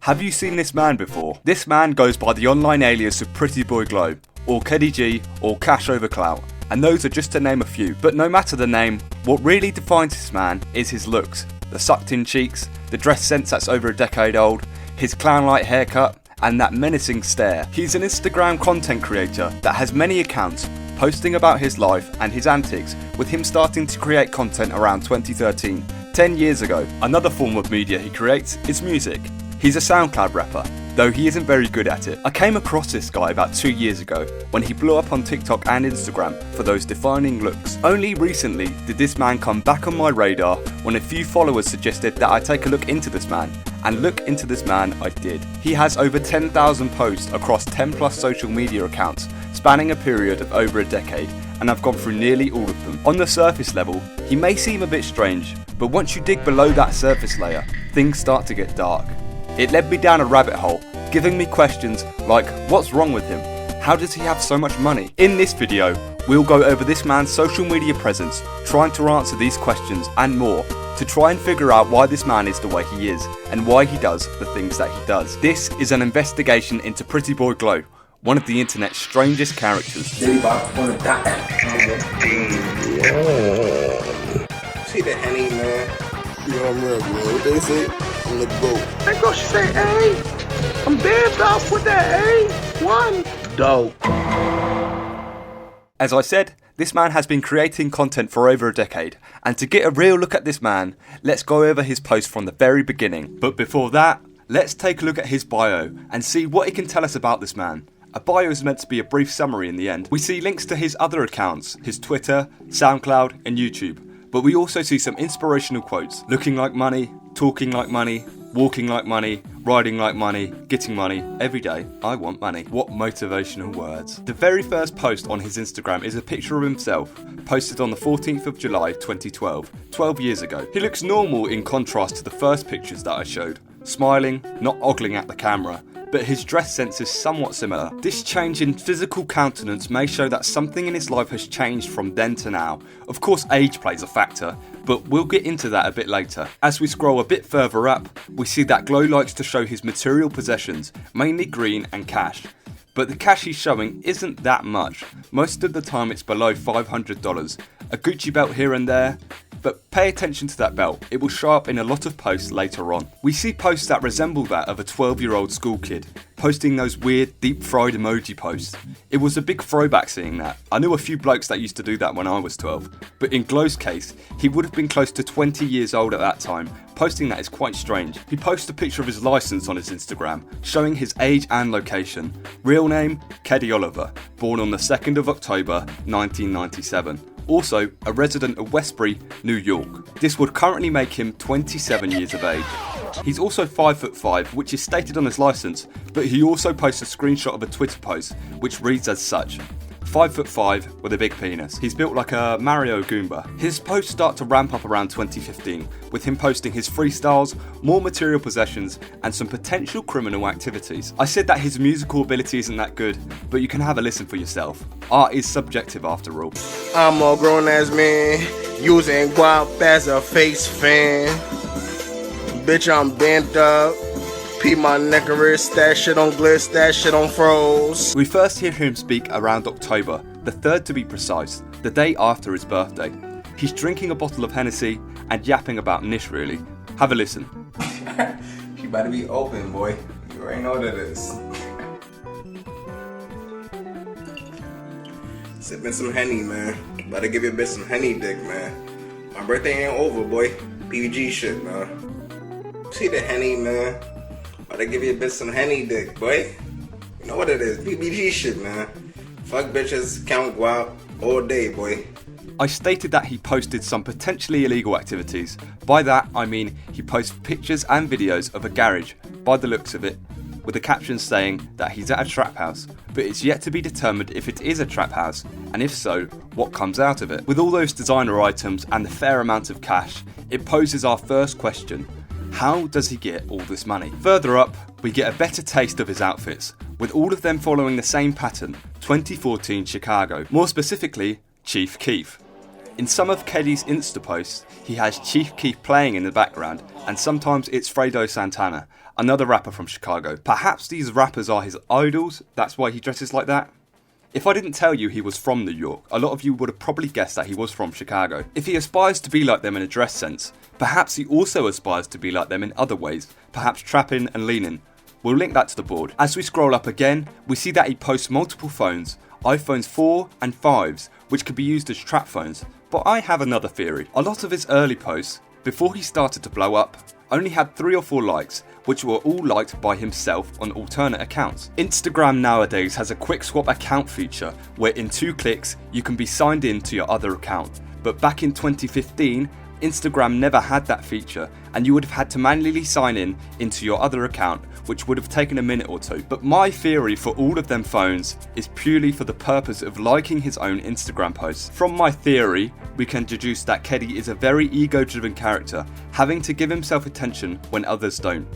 Have you seen this man before? This man goes by the online alias of Pretty Boy Glow, or Keddy G, or Cash Over Clout, and those are just to name a few. But no matter the name, what really defines this man is his looks. The sucked in cheeks, the dress sense that's over a decade old, his clown-like haircut, and that menacing stare. He's an Instagram content creator that has many accounts posting about his life and his antics, with him starting to create content around 2013, 10 years ago. Another form of media he creates is music. He's a SoundCloud rapper, though he isn't very good at it. I came across this guy about 2 years ago when he blew up on TikTok and Instagram for those defining looks. Only recently did this man come back on my radar when a few followers suggested that I take a look into this man. And look into this man I did. He has over 10,000 posts across 10 plus social media accounts, spanning a period of over a decade, and I've gone through nearly all of them. On the surface level, he may seem a bit strange, but once you dig below that surface layer, things start to get dark. It led me down a rabbit hole, giving me questions like, what's wrong with him? How does he have so much money? In this video, we'll go over this man's social media presence, trying to answer these questions and more, to try and figure out why this man is the way he is, and why he does the things that he does. This is an investigation into Pretty Boy Glow, one of the internet's strangest characters. See the Henny, man? You know, I'm real, man. What they say? On the boat. That girl, she say, hey, I'm dead off with that, hey, one. Dope. As I said, this man has been creating content for over a decade, and to get a real look at this man, let's go over his post from the very beginning. But before that, let's take a look at his bio and see what it can tell us about this man. A bio is meant to be a brief summary in the end. We see links to his other accounts, his Twitter, SoundCloud and YouTube, but we also see some inspirational quotes. Looking like money, talking like money, walking like money, riding like money, getting money. Every day, I want money. What motivational words. The very first post on his Instagram is a picture of himself, posted on the 14th of July 2012, 12 years ago. He looks normal in contrast to the first pictures that I showed, smiling, not ogling at the camera, but his dress sense is somewhat similar. This change in physical countenance may show that something in his life has changed from then to now. Of course, age plays a factor, but we'll get into that a bit later. As we scroll a bit further up, we see that Glow likes to show his material possessions, mainly green and cash. But the cash he's showing isn't that much. Most of the time it's below $500, a Gucci belt here and there, but pay attention to that belt, it will show up in a lot of posts later on. We see posts that resemble that of a 12-year-old school kid, posting those weird deep-fried emoji posts. It was a big throwback seeing that. I knew a few blokes that used to do that when I was 12, but in Glow's case, he would have been close to 20 years old at that time. Posting that is quite strange. He posts a picture of his license on his Instagram, showing his age and location. Real name, Keddy Oliver, born on the 2nd of October, 1997. Also, a resident of Westbury, New York. This would currently make him 27 years of age. He's also 5'5", which is stated on his license, but he also posts a screenshot of a Twitter post, which reads as such. 5'5" with a big penis. He's built like a Mario Goomba. His posts start to ramp up around 2015, with him posting his freestyles, more material possessions, and some potential criminal activities. I said that his musical ability isn't that good, but you can have a listen for yourself. Art is subjective after all. I'm a grown-ass man, using guap as a face fan. Bitch, I'm bent up. Pee my neck and wrist, that shit on glitz, that shit on froze. We first hear him speak around October, the 3rd to be precise, the day after his birthday. He's drinking a bottle of Hennessy and yapping about Nish really. Have a listen. You better be open, boy. You already know what it is. Sipping some Henny, man. Better give your bitch some Henny dick, man. My birthday ain't over, boy. PG shit, man. See the Henny, man. Better give your bitch some Henny dick, boy. You know what it is, PBG shit, man. Fuck bitches, count guap, all day, boy. I stated that he posted some potentially illegal activities. By that, I mean he posts pictures and videos of a garage, by the looks of it, with a caption saying that he's at a trap house, but it's yet to be determined if it is a trap house, and if so, what comes out of it. With all those designer items and the fair amount of cash, it poses our first question. How does he get all this money? Further up, we get a better taste of his outfits, with all of them following the same pattern, 2014 Chicago, more specifically, Chief Keef. In some of Keddy's Insta posts, he has Chief Keef playing in the background, and sometimes it's Fredo Santana. another rapper from Chicago. Perhaps these rappers are his idols, that's why he dresses like that? If I didn't tell you he was from New York, a lot of you would have probably guessed that he was from Chicago. If he aspires to be like them in a dress sense, perhaps he also aspires to be like them in other ways, perhaps trapping and leaning. We'll link that to the board. As we scroll up again, we see that he posts multiple phones, iPhones 4 and 5s, which could be used as trap phones. But I have another theory. A lot of his early posts, before he started to blow up, only had 3 or 4 likes, which were all liked by himself on alternate accounts. Instagram nowadays has a quick swap account feature where in 2 clicks you can be signed in to your other account. But back in 2015, Instagram never had that feature and you would have had to manually sign in into your other account, which would have taken a minute or 2. But my theory for all of them phones is purely for the purpose of liking his own Instagram posts. From my theory, we can deduce that Keddy is a very ego-driven character, having to give himself attention when others don't.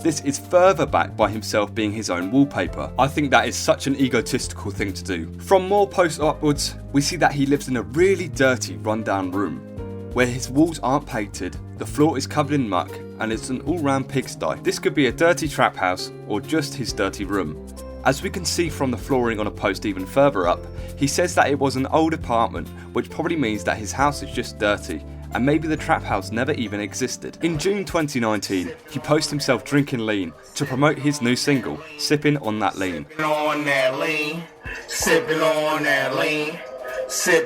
This is further backed by himself being his own wallpaper. I think that is such an egotistical thing to do. From more posts upwards, we see that he lives in a really dirty, rundown room, where his walls aren't painted, the floor is covered in muck, and it's an all-round pigsty. This could be a dirty trap house, or just his dirty room. As we can see from the flooring on a post even further up, he says that it was an old apartment, which probably means that his house is just dirty, and maybe the trap house never even existed. In June 2019, he posted himself drinking lean to promote his new single, Sipping on That Lean. Sipping on that lean.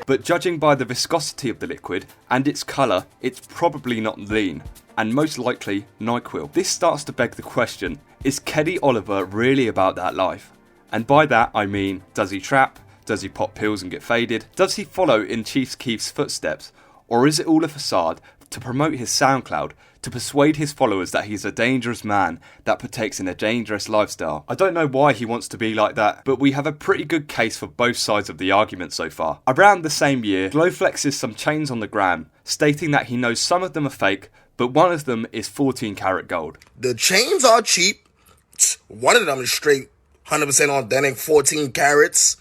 But judging by the viscosity of the liquid and its colour, it's probably not lean, and most likely NyQuil. This starts to beg the question, is Keddy Oliver really about that life? And by that I mean, does he trap? Does he pop pills and get faded? Does he follow in Chief Keef's footsteps? Or is it all a facade to promote his SoundCloud, to persuade his followers that he's a dangerous man that partakes in a dangerous lifestyle? I don't know why he wants to be like that, but we have a pretty good case for both sides of the argument so far. Around the same year, Glow flexes some chains on the gram, stating that he knows some of them are fake, but one of them is 14 karat gold. The chains are cheap. One of them is straight 100% authentic, 14 carats.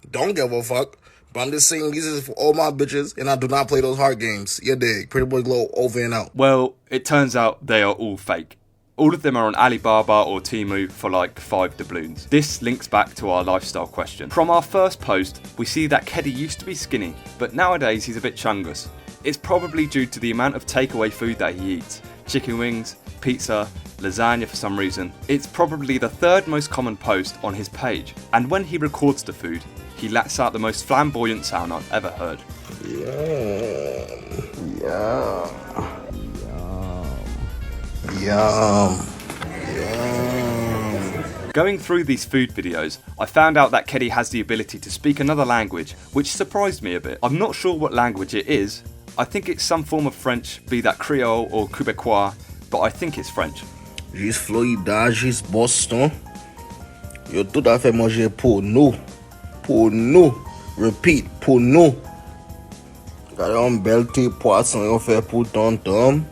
Don't give a fuck. But I'm just saying these is for all my bitches, and I do not play those hard games. You dig? Pretty Boy Glow over and out. Well, it turns out they are all fake. All of them are on Alibaba or Temu for like 5 doubloons. This links back to our lifestyle question. From our first post, we see that Keddy used to be skinny, but nowadays he's a bit chungus. It's probably due to the amount of takeaway food that he eats. Chicken wings, pizza, lasagna for some reason. It's probably the 3rd most common post on his page, and when he records the food, he lets out the most flamboyant sound I've ever heard. Yum. Going through these food videos, I found out that Keddy has the ability to speak another language, which surprised me a bit. I'm not sure what language it is. I think it's some form of French, be that Creole or Quebecois, but I think it's French. Juste Florida, juste Boston. Yo tout à fait manger pour nous. Pour nous. Repeat, pour nous. Gade un bel thé poisson yo fait pour tonton.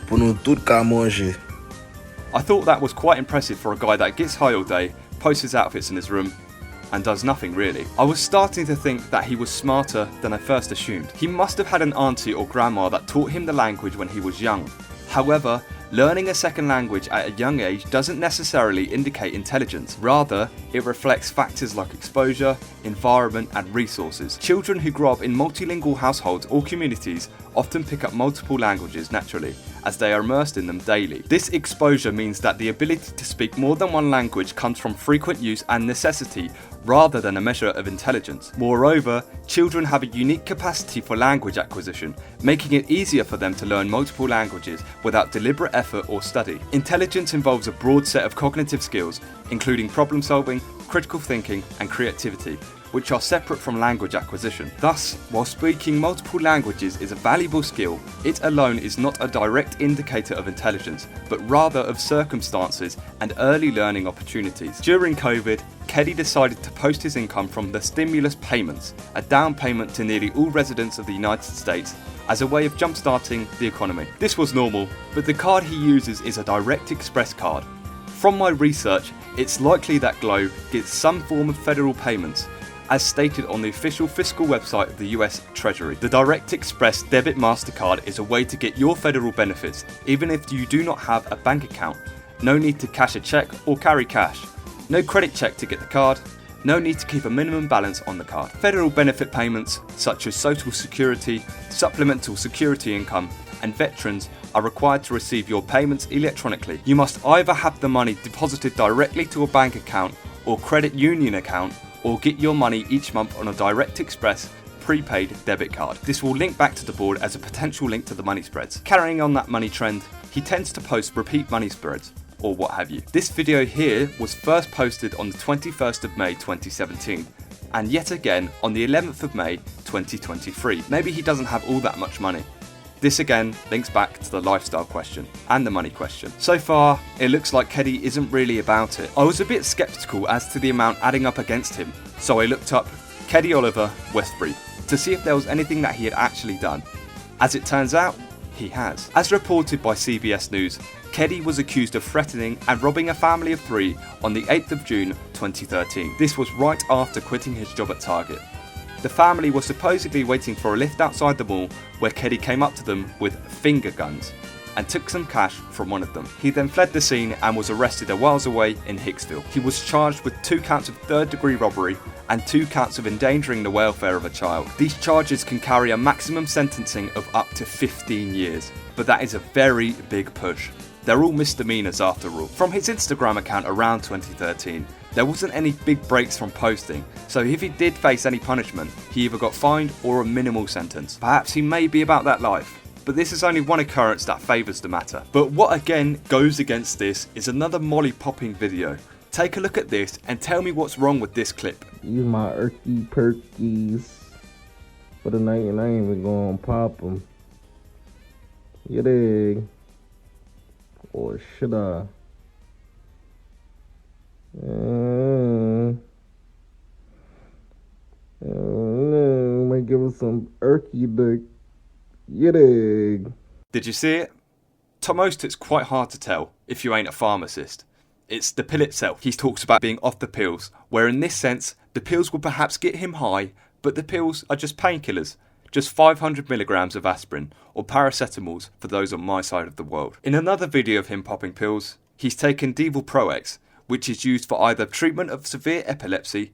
Pour nous tout ka manger. I thought that was quite impressive for a guy that gets high all day, posts his outfits in his room, and does nothing really. I was starting to think that he was smarter than I first assumed. He must have had an auntie or grandma that taught him the language when he was young. However, learning a second language at a young age doesn't necessarily indicate intelligence. Rather, it reflects factors like exposure, environment, and resources. Children who grow up in multilingual households or communities often pick up multiple languages naturally, as they are immersed in them daily. This exposure means that the ability to speak more than one language comes from frequent use and necessity, rather than a measure of intelligence. Moreover, children have a unique capacity for language acquisition, making it easier for them to learn multiple languages without deliberate effort or study. Intelligence involves a broad set of cognitive skills, including problem solving, critical thinking, and creativity, which are separate from language acquisition. Thus, while speaking multiple languages is a valuable skill, it alone is not a direct indicator of intelligence, but rather of circumstances and early learning opportunities. During COVID, Keddy decided to post his income from the stimulus payments, a down payment to nearly all residents of the United States, as a way of jump-starting the economy. This was normal, but the card he uses is a Direct Express card. From my research, it's likely that Glow gets some form of federal payments, as stated on the official fiscal website of the US Treasury. The Direct Express Debit MasterCard is a way to get your federal benefits, even if you do not have a bank account, No need to cash a cheque or carry cash. No credit check to get the card. No need to keep a minimum balance on the card. Federal benefit payments such as Social Security, Supplemental Security Income and Veterans are required to receive your payments electronically. You must either have the money deposited directly to a bank account or credit union account, or get your money each month on a Direct Express prepaid debit card. This will link back to the board as a potential link to the money spreads. Carrying on that money trend, he tends to post repeat money spreads, or what have you. This video here was first posted on the 21st of May 2017, and yet again on the 11th of May 2023. Maybe he doesn't have all that much money. This again links back to the lifestyle question and the money question. So far, it looks like Keddy isn't really about it. I was a bit skeptical as to the amount adding up against him, so I looked up Keddy Oliver Westbury to see if there was anything that he had actually done. As it turns out, he has. As reported by CBS News, Keddy was accused of threatening and robbing a family of 3 on the 8th of June 2013. This was right after quitting his job at Target. The family was supposedly waiting for a lift outside the mall where Keddy came up to them with finger guns and took some cash from one of them. He then fled the scene and was arrested a whiles away in Hicksville. He was charged with 2 counts of third-degree robbery and 2 counts of endangering the welfare of a child. These charges can carry a maximum sentencing of up to 15 years, but that is a very big push. They're all misdemeanors after all. From his Instagram account around 2013, there wasn't any big breaks from posting, so if he did face any punishment, he either got fined or a minimal sentence. Perhaps he may be about that life, but this is only one occurrence that favours the matter. But what again goes against this is another molly popping video. Take a look at this and tell me what's wrong with this clip. Use my Erky Perkies for the night and I ain't even gonna pop them. You dig? Or should I? Might give us some Erky dick. You dig? Did you see it? To most it's quite hard to tell if you ain't a pharmacist. It's the pill itself. He talks about being off the pills, where in this sense, the pills will perhaps get him high, but the pills are just painkillers. Just 500 milligrams of aspirin, or paracetamols for those on my side of the world. In another video of him popping pills, he's taken Devil Pro-X, which is used for either treatment of severe epilepsy,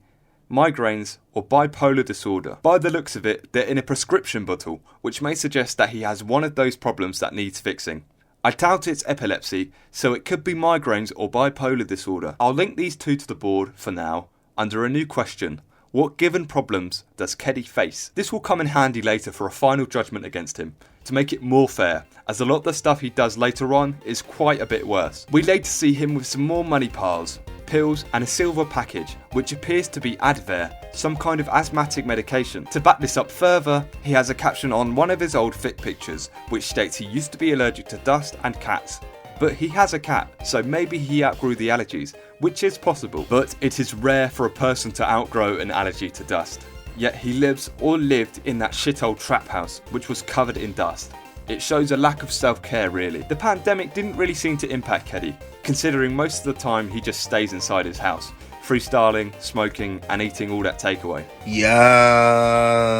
migraines, or bipolar disorder. By the looks of it, they're in a prescription bottle, which may suggest that he has one of those problems that needs fixing. I doubt it's epilepsy, so it could be migraines or bipolar disorder. I'll link these 2 to the board for now, under a new question. What given problems does Keddy face? This will come in handy later for a final judgment against him, to make it more fair, as a lot of the stuff he does later on is quite a bit worse. We later see him with some more money piles, pills and a silver package, which appears to be Advair, some kind of asthmatic medication. To back this up further, he has a caption on one of his old fit pictures, which states he used to be allergic to dust and cats. But he has a cat, so maybe he outgrew the allergies, which is possible. But it is rare for a person to outgrow an allergy to dust. Yet he lives or lived in that shithole trap house, which was covered in dust. It shows a lack of self-care really. The pandemic didn't really seem to impact Keddy, considering most of the time he just stays inside his house, freestyling, smoking and eating all that takeaway. Yum.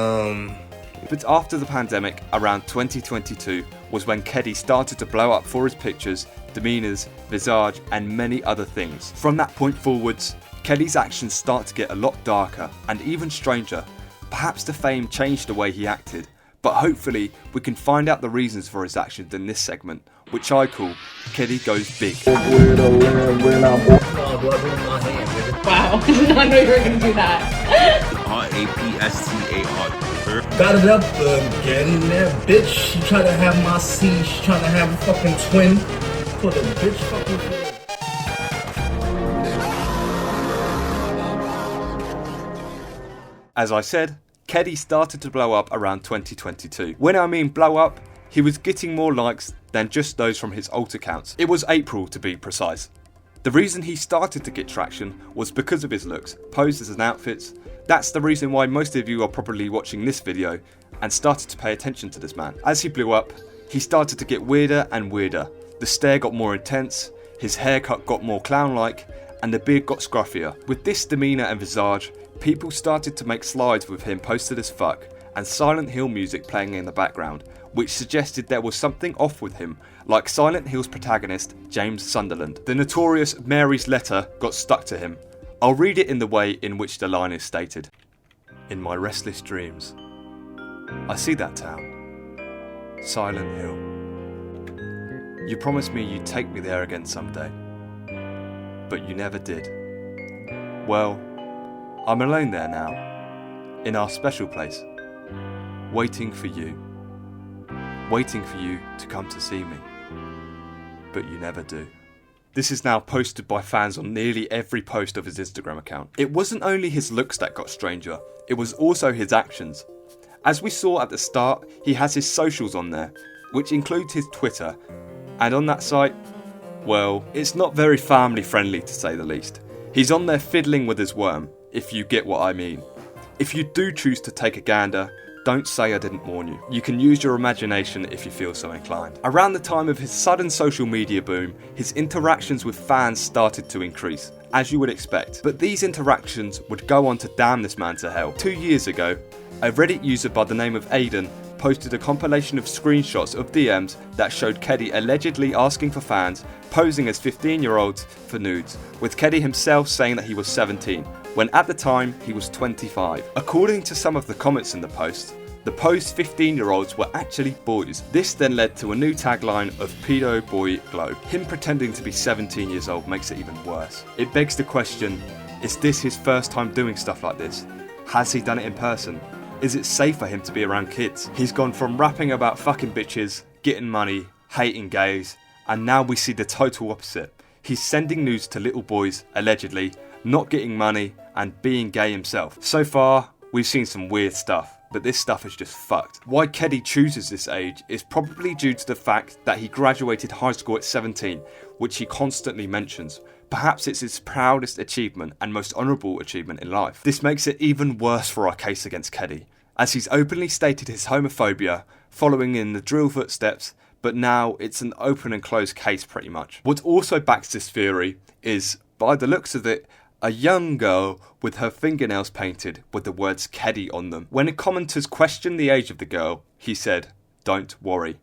But after the pandemic, around 2022, was when Keddy started to blow up for his pictures, demeanours, visage and many other things. From that point forwards, Keddy's actions start to get a lot darker and even stranger. Perhaps the fame changed the way he acted, but hopefully we can find out the reasons for his actions in this segment, which I call Keddy Goes Big. Wow, I did not know you were going to do that. R-A-P-S-T-A-R. Got it up again, that bitch. She trying to have my seed. She trying to have a fucking twin. For the bitch fucking twin. As I said, Keddy started to blow up around 2022. When I mean blow up, he was getting more likes than just those from his alt accounts. It was April to be precise. The reason he started to get traction was because of his looks, poses and outfits. That's the reason why most of you are probably watching this video and started to pay attention to this man. As he blew up, he started to get weirder and weirder. The stare got more intense, his haircut got more clown-like, and the beard got scruffier. With this demeanour and visage, people started to make slides with him posted as fuck and Silent Hill music playing in the background, which suggested there was something off with him, like Silent Hill's protagonist James Sunderland. The notorious Mary's letter got stuck to him. I'll read it in the way in which the line is stated. In my restless dreams, I see that town, Silent Hill. You promised me you'd take me there again someday, but you never did. Well, I'm alone there now, in our special place, waiting for you to come to see me, but you never do. This is now posted by fans on nearly every post of his Instagram account. It wasn't only his looks that got stranger, it was also his actions. As we saw at the start, he has his socials on there, which includes his Twitter, and on that site, well, it's not very family friendly to say the least. He's on there fiddling with his worm, if you get what I mean. If you do choose to take a gander, don't say I didn't warn you. You can use your imagination if you feel so inclined. Around the time of his sudden social media boom, his interactions with fans started to increase, as you would expect. But these interactions would go on to damn this man to hell. 2 years ago, a Reddit user by the name of Aiden posted a compilation of screenshots of DMs that showed Keddy allegedly asking for fans posing as 15-year-olds for nudes, with Keddy himself saying that he was 17, when at the time he was 25. According to some of the comments in the post 15-year-olds were actually boys. This then led to a new tagline of Pedo Boy Globe. Him pretending to be 17 years old makes it even worse. It begs the question, is this his first time doing stuff like this? Has he done it in person? Is it safe for him to be around kids? He's gone from rapping about fucking bitches, getting money, hating gays, and now we see the total opposite. He's sending nudes to little boys, allegedly, not getting money, and being gay himself. So far, we've seen some weird stuff, but this stuff is just fucked. Why Keddy chooses this age is probably due to the fact that he graduated high school at 17, which he constantly mentions. Perhaps it's his proudest achievement and most honourable achievement in life. This makes it even worse for our case against Keddy, as he's openly stated his homophobia, following in the drill footsteps, but now it's an open and closed case pretty much. What also backs this theory is, by the looks of it, a young girl with her fingernails painted with the words Keddy on them. When commenters questioned the age of the girl, he said, "Don't worry."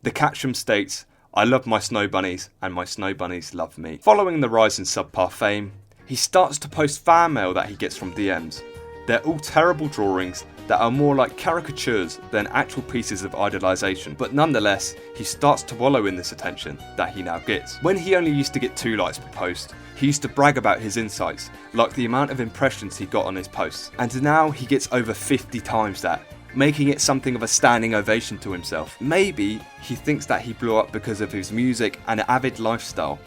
The caption states, "I love my snow bunnies and my snow bunnies love me." Following the rise in subpar fame, he starts to post fan mail that he gets from DMs. They're all terrible drawings that are more like caricatures than actual pieces of idolisation, but nonetheless, he starts to wallow in this attention that he now gets. When he only used to get 2 likes per post, he used to brag about his insights, like the amount of impressions he got on his posts, and now he gets over 50 times that, making it something of a standing ovation to himself. Maybe he thinks that he blew up because of his music and avid lifestyle.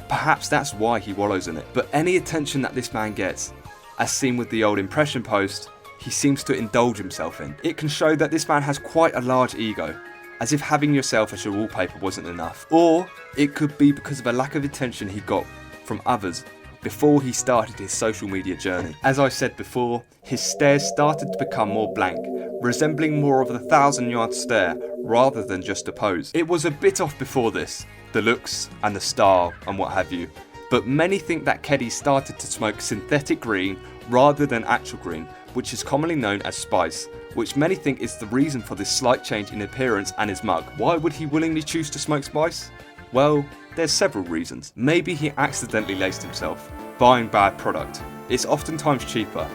Perhaps that's why he wallows in it. But any attention that this man gets, as seen with the old impression post, he seems to indulge himself in. It can show that this man has quite a large ego, as if having yourself as your wallpaper wasn't enough. Or it could be because of a lack of attention he got from others before he started his social media journey. As I said before, his stares started to become more blank, resembling more of the 1,000-yard stare rather than just a pose. It was a bit off before this, the looks and the style and what have you, but many think that Keddy started to smoke synthetic green rather than actual green, which is commonly known as spice, which many think is the reason for this slight change in appearance and his mug. Why would he willingly choose to smoke spice? Well, there's several reasons. Maybe he accidentally laced himself, buying bad product. It's oftentimes cheaper.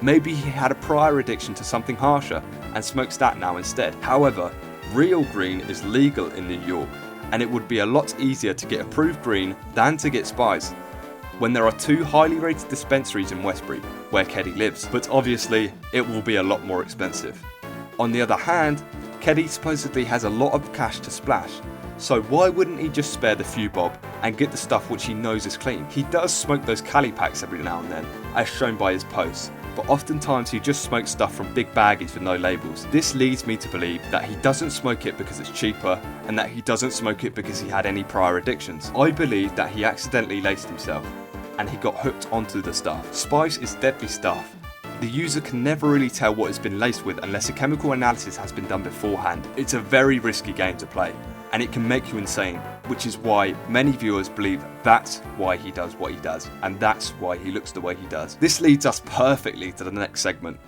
Maybe he had a prior addiction to something harsher and smokes that now instead. However, real green is legal in New York, and it would be a lot easier to get approved green than to get spice, when there are 2 highly rated dispensaries in Westbury, where Keddy lives, but obviously it will be a lot more expensive. On the other hand, Keddy supposedly has a lot of cash to splash, so why wouldn't he just spare the few bob and get the stuff which he knows is clean? He does smoke those Cali packs every now and then, as shown by his posts, but oftentimes he just smokes stuff from big baggies with no labels. This leads me to believe that he doesn't smoke it because it's cheaper, and that he doesn't smoke it because he had any prior addictions. I believe that he accidentally laced himself, and he got hooked onto the stuff. Spice is deadly stuff. The user can never really tell what it's been laced with unless a chemical analysis has been done beforehand. It's a very risky game to play, and it can make you insane, which is why many viewers believe that's why he does what he does, and that's why he looks the way he does. This leads us perfectly to the next segment.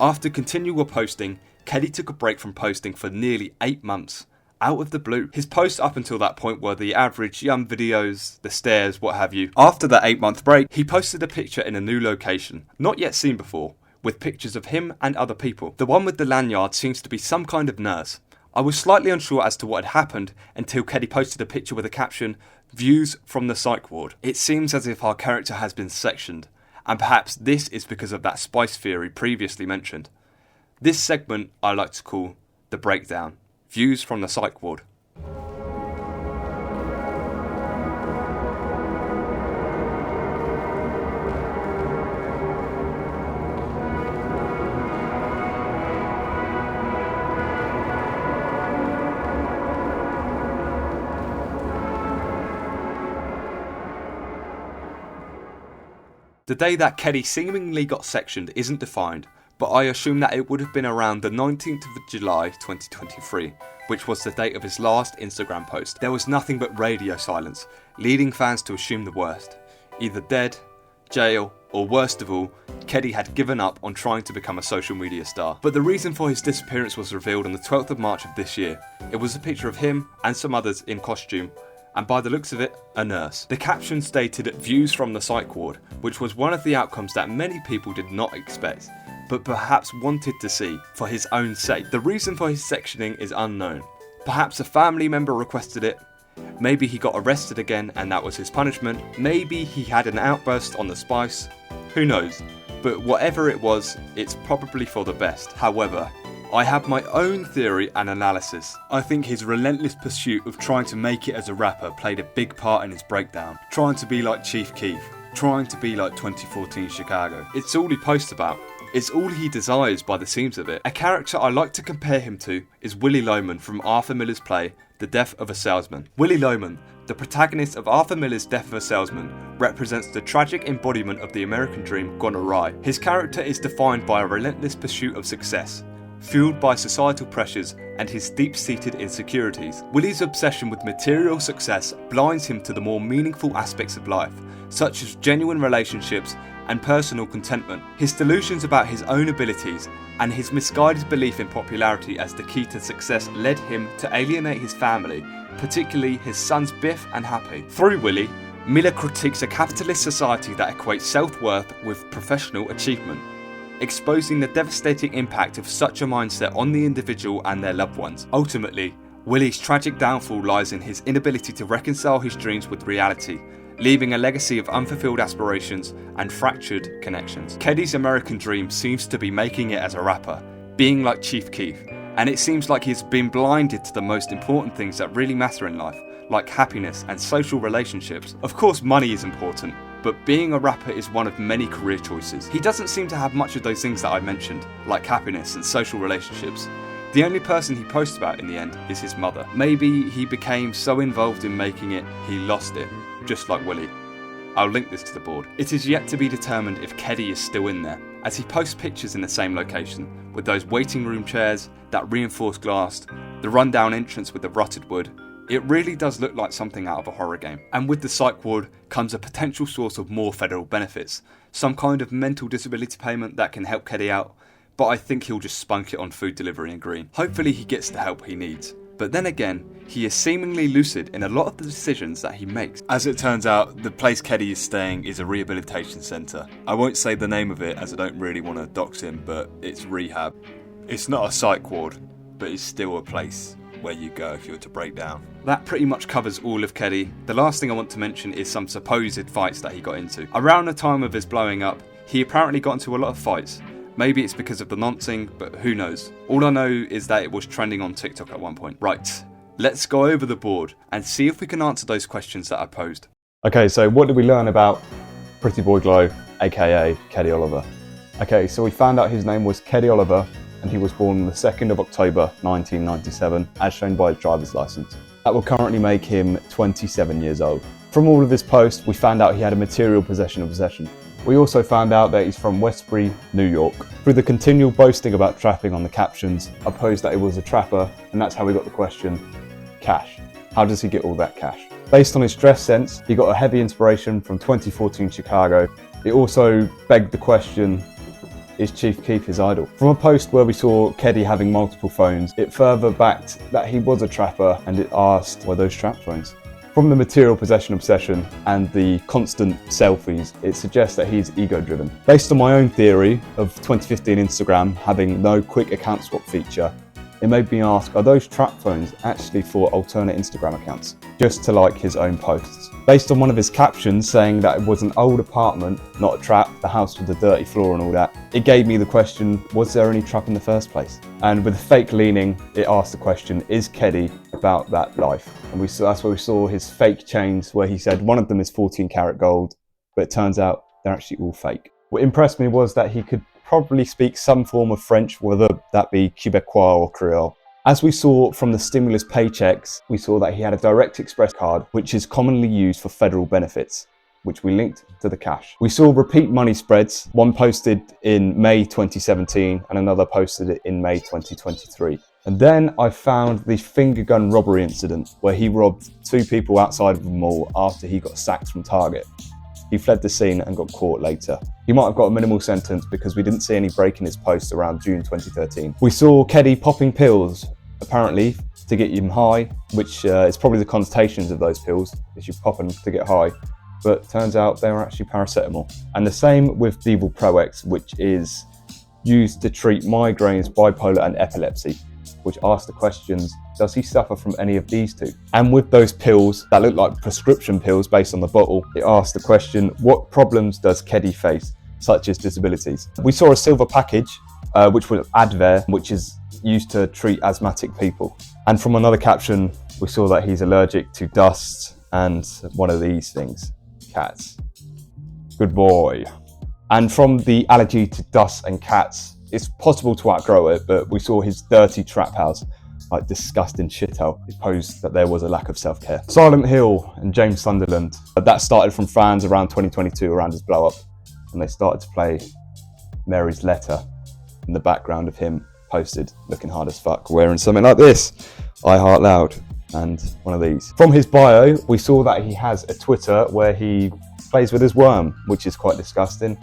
After continual posting, Keddy took a break from posting for nearly 8 months, out of the blue. His posts up until that point were the average yum videos, the stares, what have you. After that 8-month break, he posted a picture in a new location, not yet seen before, with pictures of him and other people. The one with the lanyard seems to be some kind of nurse. I was slightly unsure as to what had happened until Keddy posted a picture with a caption, "Views from the psych ward." It seems as if our character has been sectioned, and perhaps this is because of that spice theory previously mentioned. This segment I like to call the breakdown. Views from the psych ward. The day that Keddy seemingly got sectioned isn't defined, but I assume that it would have been around the 19th of July 2023, which was the date of his last Instagram post. There was nothing but radio silence, leading fans to assume the worst. Either dead, jail, or worst of all, Keddy had given up on trying to become a social media star. But the reason for his disappearance was revealed on the 12th of March of this year. It was a picture of him and some others in costume, and by the looks of it, a nurse. The caption stated "Views from the psych ward," which was one of the outcomes that many people did not expect, but perhaps wanted to see for his own sake. The reason for his sectioning is unknown. Perhaps a family member requested it, maybe he got arrested again and that was his punishment, maybe he had an outburst on the spice, who knows, but whatever it was, it's probably for the best. However, I have my own theory and analysis. I think his relentless pursuit of trying to make it as a rapper played a big part in his breakdown. Trying to be like Chief Keef, trying to be like 2014 Chicago. It's all he posts about. It's all he desires by the seams of it. A character I like to compare him to is Willie Loman from Arthur Miller's play, The Death of a Salesman. Willie Loman, the protagonist of Arthur Miller's Death of a Salesman, represents the tragic embodiment of the American dream gone awry. His character is defined by a relentless pursuit of success, fueled by societal pressures and his deep-seated insecurities. Willie's obsession with material success blinds him to the more meaningful aspects of life, such as genuine relationships and personal contentment. His delusions about his own abilities and his misguided belief in popularity as the key to success led him to alienate his family, particularly his sons Biff and Happy. Through Willie, Miller critiques a capitalist society that equates self-worth with professional achievement, exposing the devastating impact of such a mindset on the individual and their loved ones. Ultimately, Willie's tragic downfall lies in his inability to reconcile his dreams with reality, leaving a legacy of unfulfilled aspirations and fractured connections. Keddy's American dream seems to be making it as a rapper, being like Chief Keef, and it seems like he's been blinded to the most important things that really matter in life, like happiness and social relationships. Of course, money is important, but being a rapper is one of many career choices. He doesn't seem to have much of those things that I mentioned, like happiness and social relationships. The only person he posts about in the end is his mother. Maybe he became so involved in making it, he lost it, just like Willie. I'll link this to the board. It is yet to be determined if Keddy is still in there, as he posts pictures in the same location, with those waiting room chairs, that reinforced glass, the rundown entrance with the rotted wood. It really does look like something out of a horror game. And with the psych ward comes a potential source of more federal benefits, some kind of mental disability payment that can help Keddy out, but I think he'll just spunk it on food delivery and green. Hopefully he gets the help he needs. But then again, he is seemingly lucid in a lot of the decisions that he makes. As it turns out, the place Keddy is staying is a rehabilitation centre. I won't say the name of it as I don't really want to dox him, but it's rehab. It's not a psych ward, but it's still a place where you go if you're to break down. That pretty much covers all of Keddy. The last thing I want to mention is some supposed fights that he got into. Around the time of his blowing up, he apparently got into a lot of fights. Maybe it's because of the noncing, but who knows. All I know is that it was trending on TikTok at one point. Right, let's go over the board and see if we can answer those questions that I posed. Okay, so what did we learn about Pretty Boy Glow, aka Keddy Oliver? Okay, so we found out his name was Keddy Oliver and he was born on the 2nd of October 1997, as shown by his driver's license. That will currently make him 27 years old. From all of his posts, we found out he had a material possession obsession. We also found out that he's from Westbury, New York. Through the continual boasting about trapping on the captions, I posed that he was a trapper, and that's how we got the question, cash. How does he get all that cash? Based on his dress sense, he got a heavy inspiration from 2014 Chicago. It also begged the question, is Chief Keef his idol? From a post where we saw Keddy having multiple phones, it further backed that he was a trapper, and it asked, were those trap phones? From the material possession obsession and the constant selfies, it suggests that he's ego-driven. Based on my own theory of 2015 Instagram having no quick account swap feature, it made me ask, are those trap phones actually for alternate Instagram accounts, just to like his own posts? Based on one of his captions saying that it was an old apartment, not a trap, the house with the dirty floor and all that, it gave me the question, was there any trap in the first place? And with a fake leaning, it asked the question, is Keddy about that life? And that's where we saw his fake chains, where he said one of them is 14 karat gold, but it turns out they're actually all fake. What impressed me was that he could probably speak some form of French, whether that be Quebecois or Creole. As we saw from the stimulus paychecks, we saw that he had a Direct Express card, which is commonly used for federal benefits, which we linked to the cash. We saw repeat money spreads, one posted in May 2017 and another posted in May 2023. And then I found the finger gun robbery incident where he robbed 2 people outside of a mall after he got sacked from Target. He fled the scene and got caught later. He might have got a minimal sentence because we didn't see any break in his posts around June 2013. We saw Keddy popping pills, apparently to get him high, which is probably the connotations of those pills, is you pop them to get high, but turns out they were actually paracetamol. And the same with Devil Pro X, which is used to treat migraines, bipolar and epilepsy, which asks the questions, does he suffer from any of these 2? And with those pills that look like prescription pills based on the bottle, it asks the question, what problems does Keddy face, such as disabilities? We saw a silver package, which was Advair, which is used to treat asthmatic people. And from another caption, we saw that he's allergic to dust and one of these things, cats. Good boy. And from the allergy to dust and cats, it's possible to outgrow it, but we saw his dirty trap house, like disgusting shithole. It posed that there was a lack of self-care. Silent Hill and James Sunderland, that started from fans around 2022, around his blow up, and they started to play Mary's Letter in the background of him posted looking hard as fuck, wearing something like this, I Heart Loud, and one of these. From his bio, we saw that he has a Twitter where he plays with his worm, which is quite disgusting.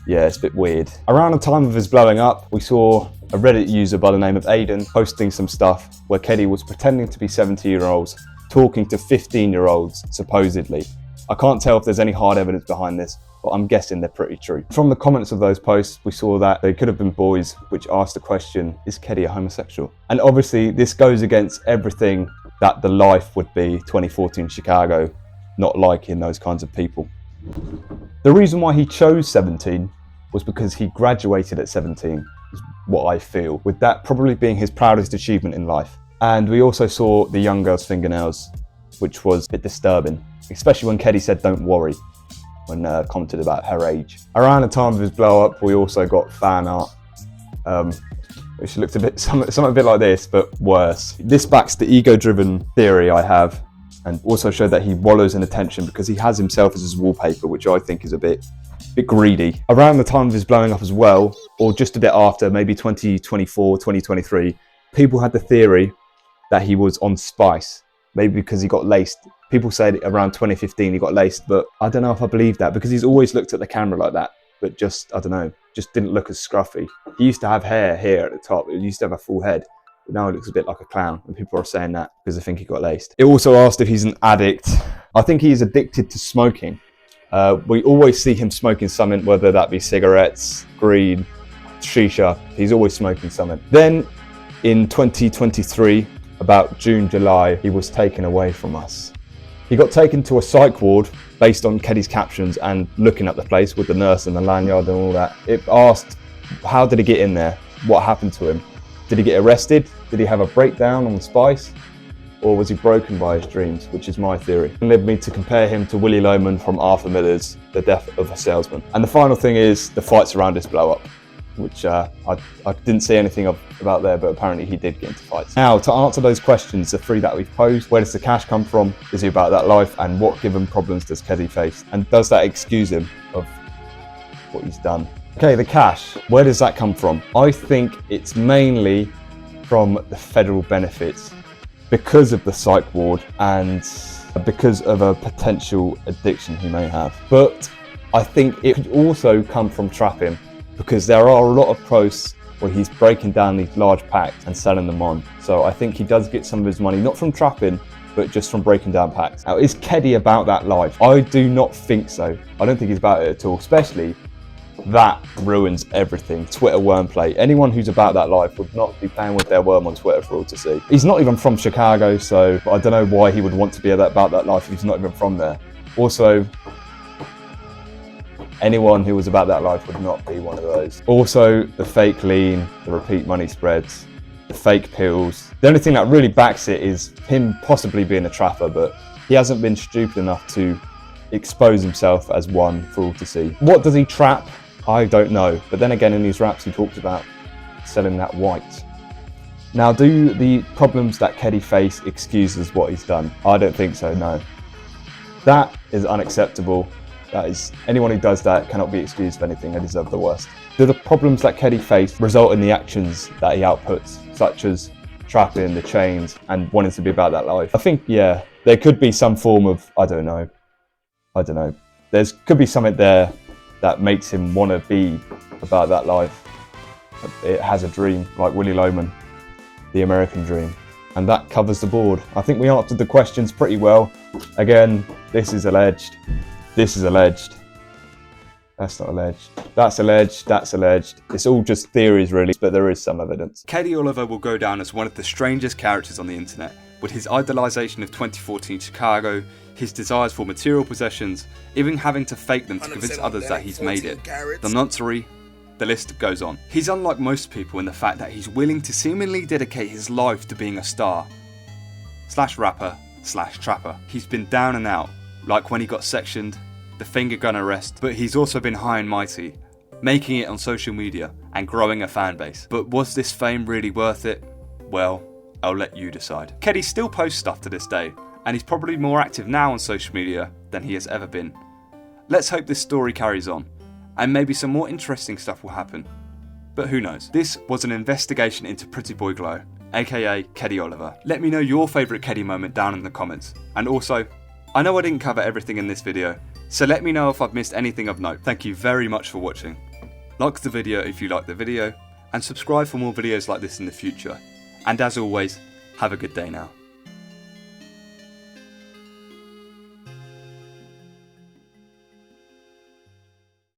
Yeah, it's a bit weird. Around the time of his blowing up, we saw a Reddit user by the name of Aiden posting some stuff where Keddy was pretending to be 70-year-olds talking to 15-year-olds, supposedly. I can't tell if there's any hard evidence behind this, but I'm guessing they're pretty true. From the comments of those posts, we saw that they could have been boys, which asked the question, is Keddy a homosexual? And obviously, this goes against everything that the life would be 2014 Chicago, not liking those kinds of people. The reason why he chose 17 was because he graduated at 17, is what I feel, with that probably being his proudest achievement in life. And we also saw the young girl's fingernails, which was a bit disturbing, especially when Keddy said don't worry, when commented about her age. Around the time of his blow up, we also got fan art, which looked a bit something a bit like this, but worse. This backs the ego-driven theory I have, and also showed that he wallows in attention because he has himself as his wallpaper, which I think is a bit greedy. Around the time of his blowing up as well, or just a bit after, maybe 2024, 2023, people had the theory that he was on spice, maybe because he got laced. People said around 2015 he got laced, but I don't know if I believe that, because he's always looked at the camera like that, but just, I don't know, just didn't look as scruffy. He used to have hair here at the top, he used to have a full head. But now he looks a bit like a clown, and people are saying that because they think he got laced. It also asked if he's an addict. I think he is addicted to smoking. We always see him smoking something, whether that be cigarettes, green, shisha. He's always smoking something. Then in 2023, about June, July, he was taken away from us. He got taken to a psych ward based on Keddy's captions and looking at the place with the nurse and the lanyard and all that. It asked, how did he get in there? What happened to him? Did he get arrested? Did he have a breakdown on the spice? Or was he broken by his dreams, which is my theory? It led me to compare him to Willie Loman from Arthur Miller's The Death of a Salesman. And the final thing is the fights around his blow up, which I didn't see anything about there, but apparently he did get into fights. Now, to answer those questions, the 3 that we've posed: where does the cash come from? Is he about that life? And what given problems does Keddy face? And does that excuse him of what he's done? Okay, the cash, where does that come from? I think it's mainly from the federal benefits because of the psych ward and because of a potential addiction he may have. But I think it could also come from trapping, because there are a lot of posts where he's breaking down these large packs and selling them on. So I think he does get some of his money, not from trapping, but just from breaking down packs. Now, is Keddy about that life? I do not think so. I don't think he's about it at all, especially that ruins everything. Twitter wordplay. Anyone who's about that life would not be playing with their worm on Twitter for all to see. He's not even from Chicago, so I don't know why he would want to be about that life if he's not even from there. Also, anyone who was about that life would not be one of those. Also, the fake lean, the repeat money spreads, the fake pills. The only thing that really backs it is him possibly being a trapper, but he hasn't been stupid enough to expose himself as one for all to see. What does he trap? I don't know. But then again, in these raps, he talks about selling that white. Now, do the problems that Keddy face excuses what he's done? I don't think so, no. That is unacceptable. That is, anyone who does that cannot be excused for anything. They deserve the worst. Do the problems that Keddy faced result in the actions that he outputs, such as trapping, the chains, and wanting to be about that life? I think, yeah, there could be some form of, I don't know. There could be something there that makes him want to be about that life. It has a dream, like Willy Loman, the American dream. And that covers the board. I think we answered the questions pretty well. Again, this is alleged. This is alleged. That's not alleged. That's alleged. That's alleged. It's all just theories, really, but there is some evidence. Keddy Oliver will go down as one of the strangest characters on the internet, with his idolisation of 2014 Chicago, his desires for material possessions, even having to fake them to convince others that he's made it, the noncery, the list goes on. He's unlike most people in the fact that he's willing to seemingly dedicate his life to being a star, / rapper, / trapper. He's been down and out, like when he got sectioned, the finger gun arrest, but he's also been high and mighty, making it on social media and growing a fan base. But was this fame really worth it? Well, I'll let you decide. Keddy still posts stuff to this day, and he's probably more active now on social media than he has ever been. Let's hope this story carries on, and maybe some more interesting stuff will happen. But who knows? This was an investigation into Pretty Boy Glow, aka Keddy Oliver. Let me know your favourite Keddy moment down in the comments. And also, I know I didn't cover everything in this video, so let me know if I've missed anything of note. Thank you very much for watching. Like the video if you liked the video, and subscribe for more videos like this in the future. And as always, have a good day now.